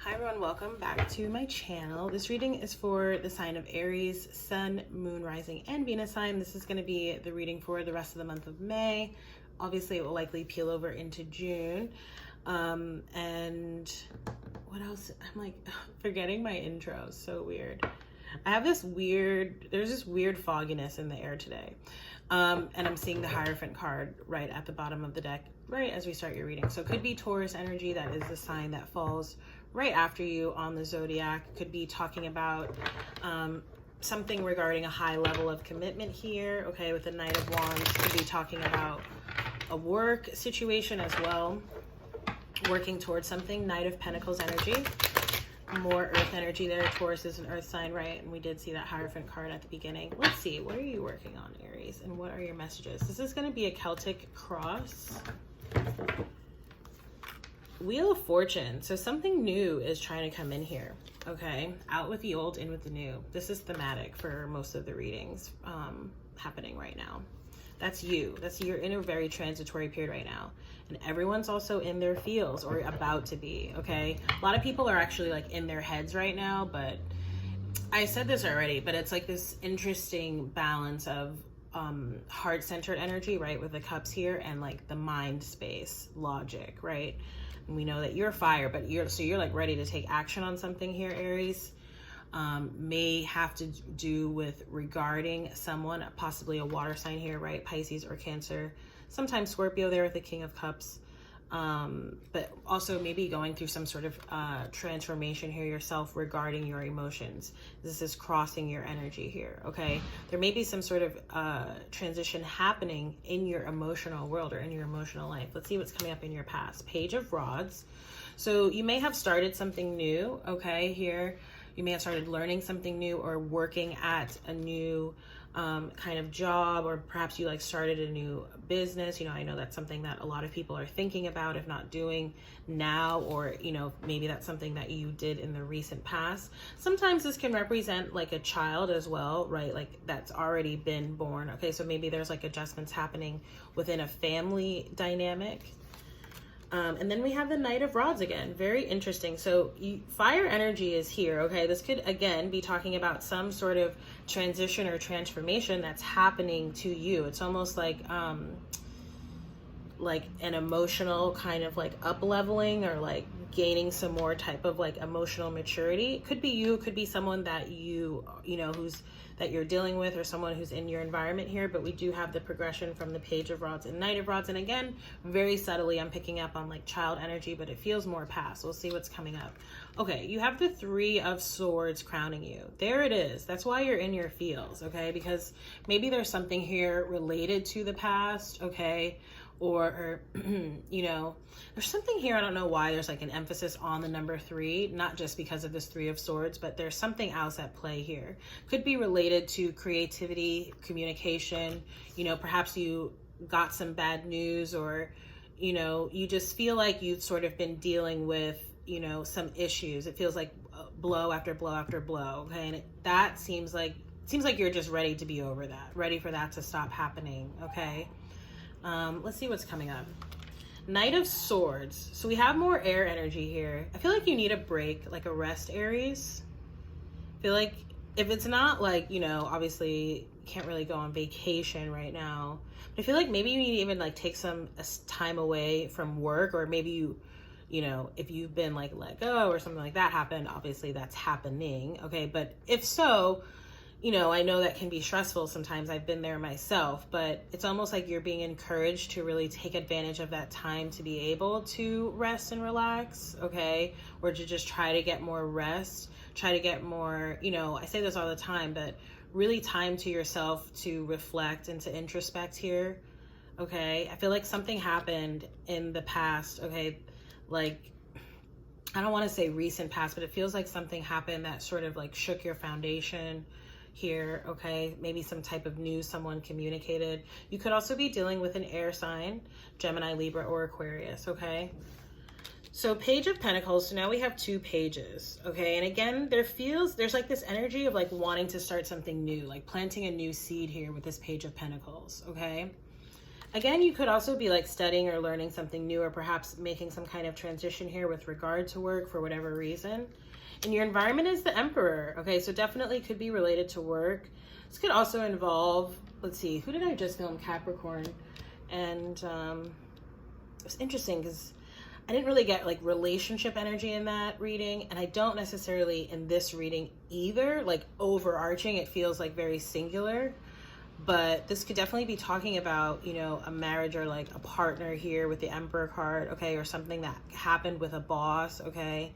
Hi everyone, welcome back to my channel. This reading is for the sign of Aries, Sun, Moon, Rising, and Venus sign. This is going to be the reading for the rest of the month of May. Obviously, it will likely peel over into June. And what else? I'm like forgetting my intro. So weird. I have this there's this weird fogginess in the air today. And I'm seeing the Hierophant card right at the bottom of the deck, right as we start your reading. So it could be Taurus energy. That is the sign that falls right after you on the zodiac. Could be talking about something regarding a high level of commitment here. Okay, with the Knight of Wands, could be talking about a work situation as well, working towards something. Knight of Pentacles energy, more earth energy there. Taurus is an earth sign, right? And we did see that Hierophant card at the beginning. Let's see, what are you working on, Aries? And what are your messages? This is going to be a Celtic cross. Wheel of Fortune. So something new is trying to come in here. Okay, out with the old, in with the new. This is thematic for most of the readings happening right now. That's you. You're in a very transitory period right now. And everyone's also in their feels or about to be, okay? A lot of people are actually like in their heads right now, but I said this already, but it's like this interesting balance of heart-centered energy, right? With the cups here and like the mind space, logic, right? And we know that you're fire, but you're like ready to take action on something here, Aries. May have to do with regarding someone, possibly a water sign here, right? Pisces or Cancer, sometimes Scorpio there with the King of Cups, but also maybe going through some sort of transformation here yourself regarding your emotions. This is crossing your energy here, okay? There may be some sort of transition happening in your emotional world or in your emotional life. Let's see what's coming up in your past. Page of Rods. So you may have started something new, okay, here. You may have started learning something new or working at a new kind of job, or perhaps you like started a new business. You know, I know that's something that a lot of people are thinking about, if not doing now, or, you know, maybe that's something that you did in the recent past. Sometimes this can represent like a child as well, right? Like that's already been born. Okay, so maybe there's like adjustments happening within a family dynamic. And then we have the Knight of Rods again. Very interesting. So fire energy is here, okay? This could, again, be talking about some sort of transition or transformation that's happening to you. It's almost like an emotional kind of like up-leveling or like gaining some more type of like emotional maturity. It could be you, it could be someone that you know, that you're dealing with, or someone who's in your environment here. But we do have the progression from the Page of Rods and Knight of Rods. And again, very subtly, I'm picking up on like child energy, but it feels more past. We'll see what's coming up. Okay, you have the Three of Swords crowning you. There it is. That's why you're in your feels, okay? Because maybe there's something here related to the past, okay? Or you know, there's something here, I don't know why there's like an emphasis on the number 3, not just because of this Three of Swords, but there's something else at play here. Could be related to creativity, communication, you know, perhaps you got some bad news, or, you know, you just feel like you've sort of been dealing with, you know, some issues. It feels like blow after blow after blow, okay? And that seems like you're just ready to be over that, ready for that to stop happening, okay? Let's see what's coming up. Knight of Swords. So we have more air energy here. I feel like you need a break, like a rest, Aries. I feel like if it's not like, you know, obviously can't really go on vacation right now, but I feel like maybe you need to even like take some time away from work, or maybe you know, if you've been like let go or something like that happened, obviously that's happening, okay? But if so, you know, I know that can be stressful sometimes. I've been there myself, but it's almost like you're being encouraged to really take advantage of that time to be able to rest and relax, okay? Or to just try to get more rest, try to get more, you know, I say this all the time, but really time to yourself to reflect and to introspect here, okay? I feel like something happened in the past, okay? Like, I don't want to say recent past, but it feels like something happened that sort of like shook your foundation here, okay? Maybe some type of news someone communicated. You could also be dealing with an air sign, Gemini, Libra, or Aquarius, okay? So Page of Pentacles, so now we have 2 pages, okay? And again, there's like this energy of like wanting to start something new, like planting a new seed here with this Page of Pentacles, okay? Again, you could also be like studying or learning something new, or perhaps making some kind of transition here with regard to work for whatever reason. And your environment is the Emperor. Okay, so definitely could be related to work. This could also involve, let's see, who did I just film? Capricorn. And it was interesting because I didn't really get like relationship energy in that reading. And I don't necessarily in this reading either, like overarching. It feels like very singular. But this could definitely be talking about, you know, a marriage or like a partner here with the Emperor card, okay, or something that happened with a boss, okay,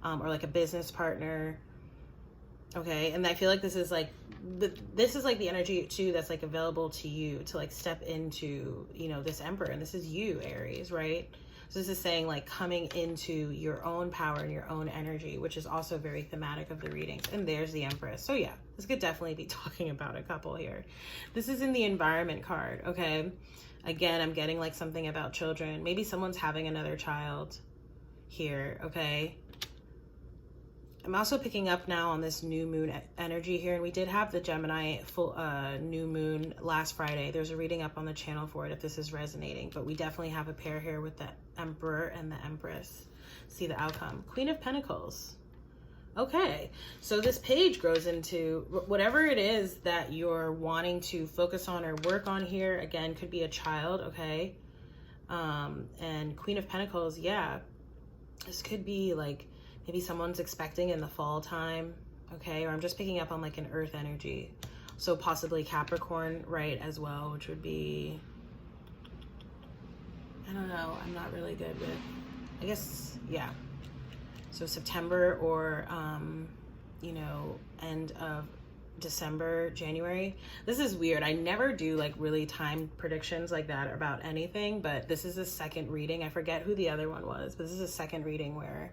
or like a business partner, okay. And I feel like this is like the energy too that's like available to you to like step into, you know, this Emperor, and this is you, Aries, right? So this is saying like coming into your own power and your own energy, which is also very thematic of the readings. And there's the Empress. So yeah, this could definitely be talking about a couple here. This is in the environment card, okay? Again, I'm getting like something about children. Maybe someone's having another child here, okay? I'm also picking up now on this new moon energy here, and we did have the Gemini full new moon last Friday. There's a reading up on the channel for it if this is resonating, but we definitely have a pair here with the Emperor and the Empress. See the outcome. Queen of Pentacles. Okay, so this page goes into whatever it is that you're wanting to focus on or work on here. Again, could be a child, okay? And Queen of Pentacles, yeah. This could be like maybe someone's expecting in the fall time, okay? Or I'm just picking up on like an earth energy. So possibly Capricorn, right, as well, which would be, I don't know, I'm not really good with, I guess, yeah. So September or, you know, end of December, January. This is weird. I never do like really time predictions like that about anything, but this is a second reading. I forget who the other one was, but this is a second reading where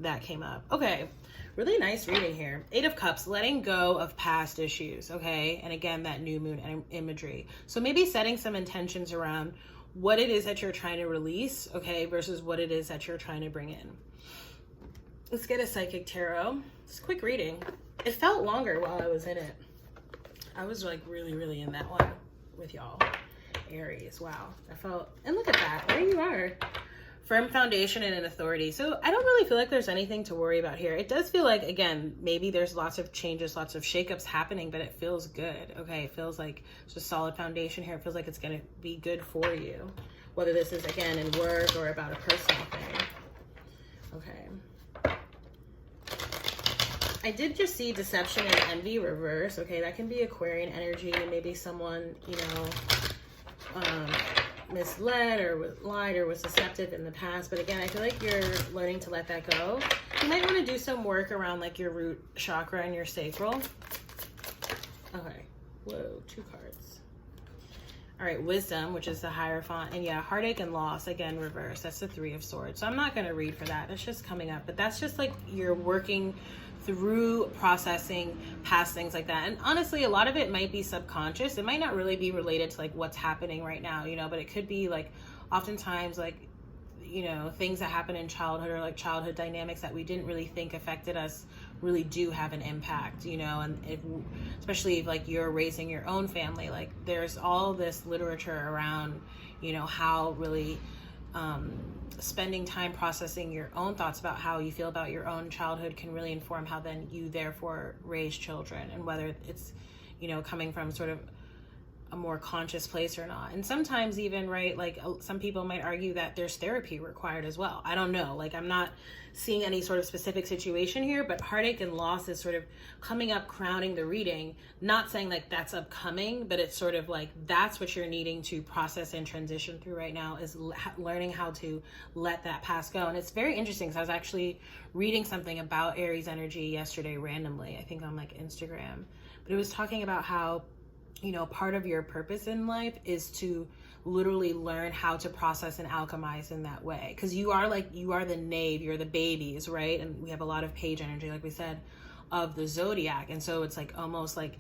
that came up. Okay, really nice reading here. 8 of Cups, letting go of past issues, okay? And again, that new moon imagery. So maybe setting some intentions around what it is that you're trying to release, okay, versus what it is that you're trying to bring in. Let's get a Psychic Tarot. It's a quick reading. It felt longer while I was in it. I was like really in that one with y'all. Aries, wow. I felt, and look at that, there you are. Firm foundation and an authority. So I don't really feel like there's anything to worry about here. It does feel like, again, maybe there's lots of changes, lots of shakeups happening, but it feels good. Okay, it feels like it's a solid foundation here. It feels like it's going to be good for you, whether this is, again, in work or about a personal thing. Okay. I did just see deception and envy reverse. Okay, that can be Aquarian energy. Maybe someone, you know, misled or lied or was deceptive in the past, but again, I feel like you're learning to let that go. You might want to do some work around like your root chakra and your sacral. Okay, whoa, 2 cards. All right, Wisdom, which is the Hierophant, and yeah, heartache and loss, again, reverse. That's the 3 of Swords. So I'm not going to read for that. That's just coming up, but that's just like you're working through processing past things like that. And honestly, a lot of it might be subconscious. It might not really be related to like what's happening right now, you know, but it could be like oftentimes like, you know, things that happen in childhood or like childhood dynamics that we didn't really think affected us really do have an impact, you know. And it, especially if like you're raising your own family, like there's all this literature around, you know, how really spending time processing your own thoughts about how you feel about your own childhood can really inform how then you therefore raise children, and whether it's, you know, coming from sort of a more conscious place or not. And sometimes even, right, like some people might argue that there's therapy required as well. I don't know, like I'm not seeing any sort of specific situation here, but heartache and loss is sort of coming up, crowning the reading. Not saying like that's upcoming, but it's sort of like that's what you're needing to process and transition through right now, is learning how to let that past go. And it's very interesting because I was actually reading something about Aries energy yesterday randomly, I think on like Instagram, but it was talking about how, you know, part of your purpose in life is to literally learn how to process and alchemize in that way. Because you are the knave, you're the babies, right? And we have a lot of page energy, like we said, of the zodiac. And so it's like almost like,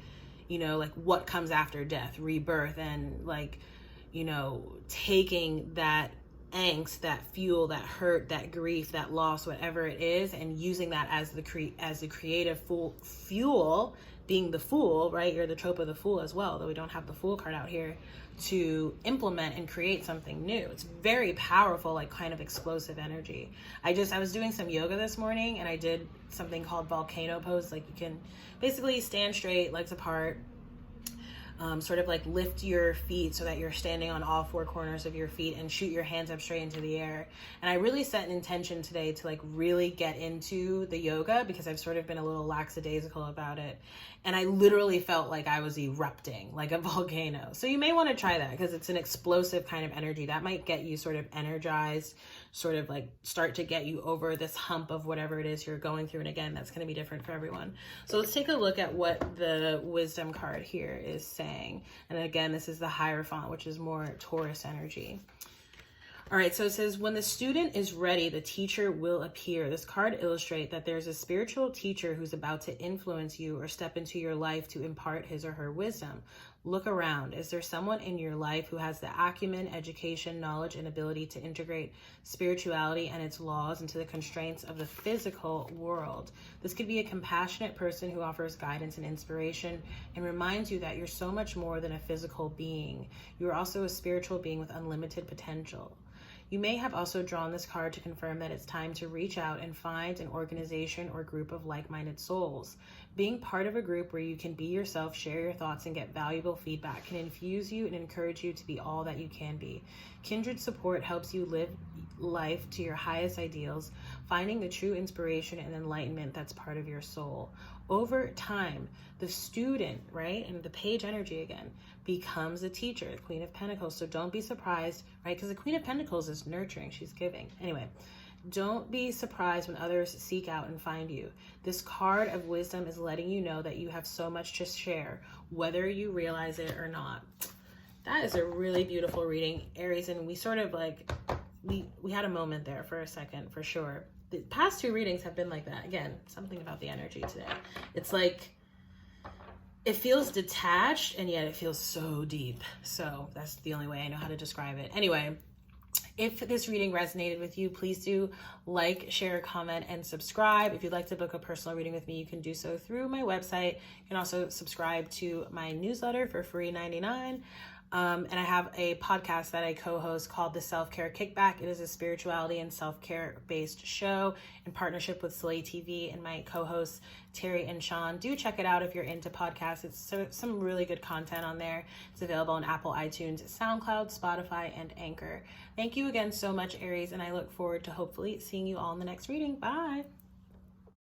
you know, like what comes after death, rebirth, and like, you know, taking that angst, that fuel, that hurt, that grief, that loss, whatever it is, and using that as the creative fuel being the fool, right? You're the trope of the fool as well, though we don't have the fool card out here, to implement and create something new. It's very powerful, like kind of explosive energy. I was doing some yoga this morning, and I did something called volcano pose. Like, you can basically stand straight, legs apart, sort of like lift your feet so that you're standing on all four corners of your feet, and shoot your hands up straight into the air. And I really set an intention today to like really get into the yoga, because I've sort of been a little lackadaisical about it. And I literally felt like I was erupting like a volcano. So you may want to try that, because it's an explosive kind of energy that might get you sort of energized, sort of like start to get you over this hump of whatever it is you're going through. And again, that's going to be different for everyone. So let's take a look at what the wisdom card here is saying. And again, this is the Hierophant, which is more Taurus energy. All right, so it says, when the student is ready, the teacher will appear. This card illustrates that there's a spiritual teacher who's about to influence you or step into your life to impart his or her wisdom. Look around. Is there someone in your life who has the acumen, education, knowledge, and ability to integrate spirituality and its laws into the constraints of the physical world? This could be a compassionate person who offers guidance and inspiration and reminds you that you're so much more than a physical being. You are also a spiritual being with unlimited potential. You may have also drawn this card to confirm that it's time to reach out and find an organization or group of like-minded souls. Being part of a group where you can be yourself, share your thoughts, and get valuable feedback can infuse you and encourage you to be all that you can be. Kindred support helps you live life to your highest ideals, finding the true inspiration and enlightenment that's part of your soul. Over time, the student, right, and the page energy again, becomes a teacher, the Queen of Pentacles. So don't be surprised, right, because the Queen of Pentacles is nurturing, she's giving. Anyway, don't be surprised when others seek out and find you. This card of wisdom is letting you know that you have so much to share, whether you realize it or not. That is a really beautiful reading, Aries, and we sort of like, we had a moment there for a second, for sure. The past two readings have been like that. Again, something about the energy today. It's like, it feels detached, and yet it feels so deep. So that's the only way I know how to describe it. Anyway, if this reading resonated with you, please do like, share, comment, and subscribe. If you'd like to book a personal reading with me, you can do so through my website. You can also subscribe to my newsletter for free $99. And I have a podcast that I co-host called the Self-Care Kickback. It is a spirituality and self-care based show in partnership with Slay TV and my co-hosts Terry and Sean. Do check it out if you're into podcasts. It's some really good content on there. It's available on Apple, iTunes, SoundCloud, Spotify, and Anchor. Thank you again so much, Aries, and I look forward to hopefully seeing you all in the next reading. Bye!